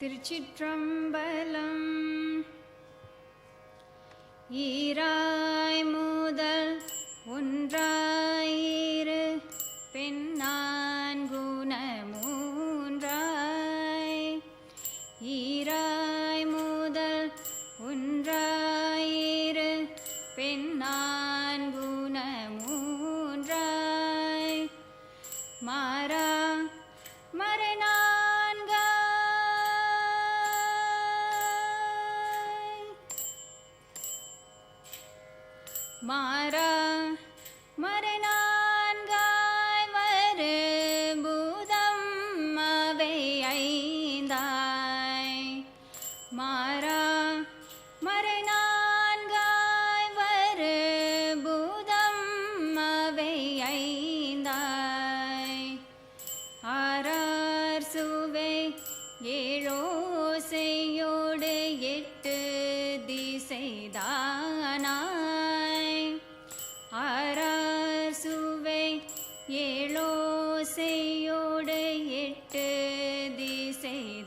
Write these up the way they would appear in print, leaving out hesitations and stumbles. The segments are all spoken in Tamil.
திருச்சிற்றம்பலம். ஈராய் முதல் ஒன்றாயிரு பெண்ணான் குண மூன்றாய். ஈராய் முதல் ஒன்றாயிரு பெண்ணான் குண மூன்றாய். மாறா மாறா மறைநான்காய் வரு பூதம் அவை ஐந்தாய். மாறா மறைநான்காய் வரு பூதம் அவை ஐந்தாய். ஆறார் சுவை ஏழோசையோடு எட்டு திசைதானாய். ஆறார் சுவை ஏழோசையோடு எட்டு திசைதானாய்.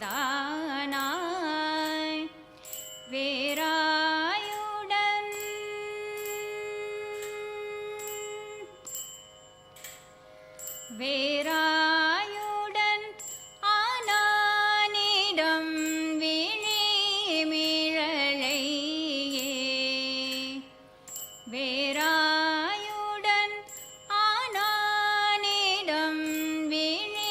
வேராயுடன் வேராயுடன் ஆனானிடம் விழிமிழலையே. வேராயுடன் ஆனானிடம் விழிமிழலையே.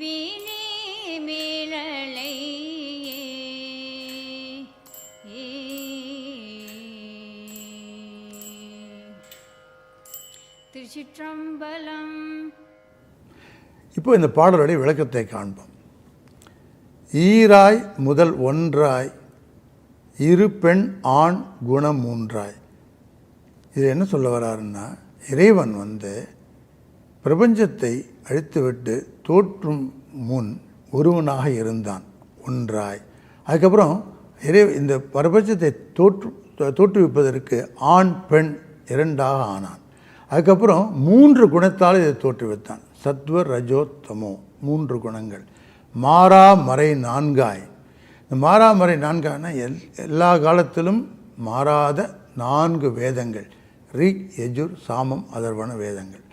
விழிமிழலையே. திருச்சிற்றம்பலம். இப்போ இந்த பாடலுடைய விளக்கத்தை காண்போம். ஈராய் முதல் ஒன்றாய் இரு பெண் ஆண் குணம் மூன்றாய். இது என்ன சொல்ல வராருன்னா, இறைவன் பிரபஞ்சத்தை அழித்துவிட்டு தோற்றும் முன் ஒருவனாக இருந்தான் ஒன்றாய். அதுக்கப்புறம் இந்த பிரபஞ்சத்தை தோற்றுவிப்பதற்கு ஆண் பெண் இரண்டாக ஆனான். அதுக்கப்புறம் 3 குணத்தால் இதை தோற்றுவித்தான். சத்வ ரஜோ தமோ 3 குணங்கள். மாறா மறை நான்காய். இந்த மாறாமறை நான்கான எல்லா காலத்திலும் மாறாத 4 வேதங்கள். ரிக் யஜுர் சாமம் அதர்வன வேதங்கள்.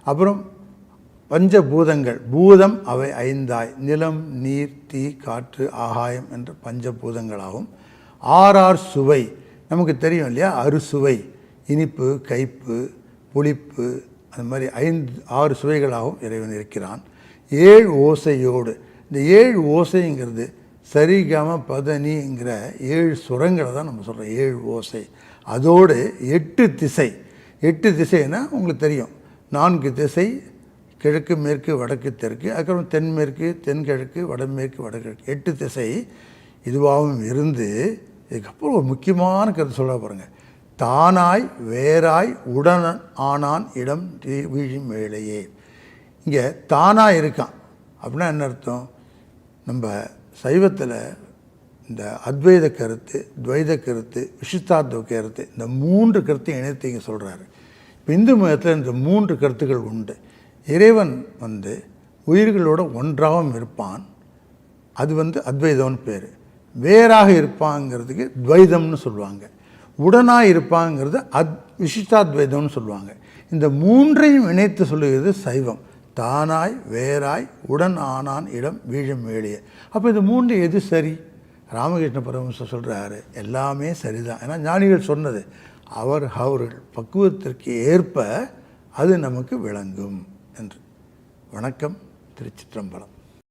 அப்புறம் பஞ்சபூதங்கள். பூதம் அவை 5ஆய். நிலம் நீர் தீ காற்று ஆகாயம் என்ற பஞ்சபூதங்களாகும். 6 சுவை நமக்கு தெரியும் இல்லையா? அறுசுவை, இனிப்பு, கைப்பு, புளிப்பு, அந்த மாதிரி 6 சுவைகளாகவும் இறைவன் இருக்கிறான். 7 ஓசையோடு. இந்த 7 ஓசைங்கிறது சரிகம பதனிங்கிற 7 சுரங்களை தான் நம்ம சொல்கிறோம். 7 ஓசை. அதோடு 8 திசை. 8 திசைன்னா உங்களுக்கு தெரியும், 4 திசை, கிழக்கு மேற்கு வடக்கு தெற்கு, அதுக்கப்புறம் தென்மேற்கு தென்கிழக்கு வடமேற்கு வடகிழக்கு, 8 திசை இதுவாகவும் இருந்து, இதுக்கப்புறம் ஒரு முக்கியமான கருத்து சொல்ல பாருங்கள். தானாய் வேறாய் உடன் ஆனான் இடம் வீழும் வேளையே. இங்கே தானாக இருக்கான் அப்படின்னா என்ன அர்த்தம்? நம்ம சைவத்தில் இந்த அத்வைத கருத்து, துவைத கருத்து, விசிஷ்டாத்வ கருத்து, இந்த 3 கருத்தையும் இணைத்து இங்கே சொல்கிறாரு. இப்போ இந்து மதத்தில் இந்த 3 கருத்துக்கள் உண்டு. இறைவன் உயிர்களோட ஒன்றாகவும் இருப்பான், அது அத்வைதம்னு பேர். வேறாக இருப்பாங்கிறதுக்கு துவைதம்னு சொல்லுவாங்க. உடனாக இருப்பாங்கிறது விசிஷ்டாத்வைதம்னு சொல்லுவாங்க. இந்த 3ஐயும் இணைத்து சொல்லுகிறது சைவம். தானாய் வேறாய் உடன் ஆனான் இடம் வீழும் வேளையே. அப்போ இந்த 3 எது சரி? ராமகிருஷ்ண பரமஹம்சர் சொல்கிறாரு, எல்லாமே சரிதான். ஏன்னா ஞானிகள் சொன்னது, அவர்கள் பக்குவத்திற்கு ஏற்ப அது நமக்கு விளங்கும் என்று. வணக்கம். திருச்சிற்றம்பலம்.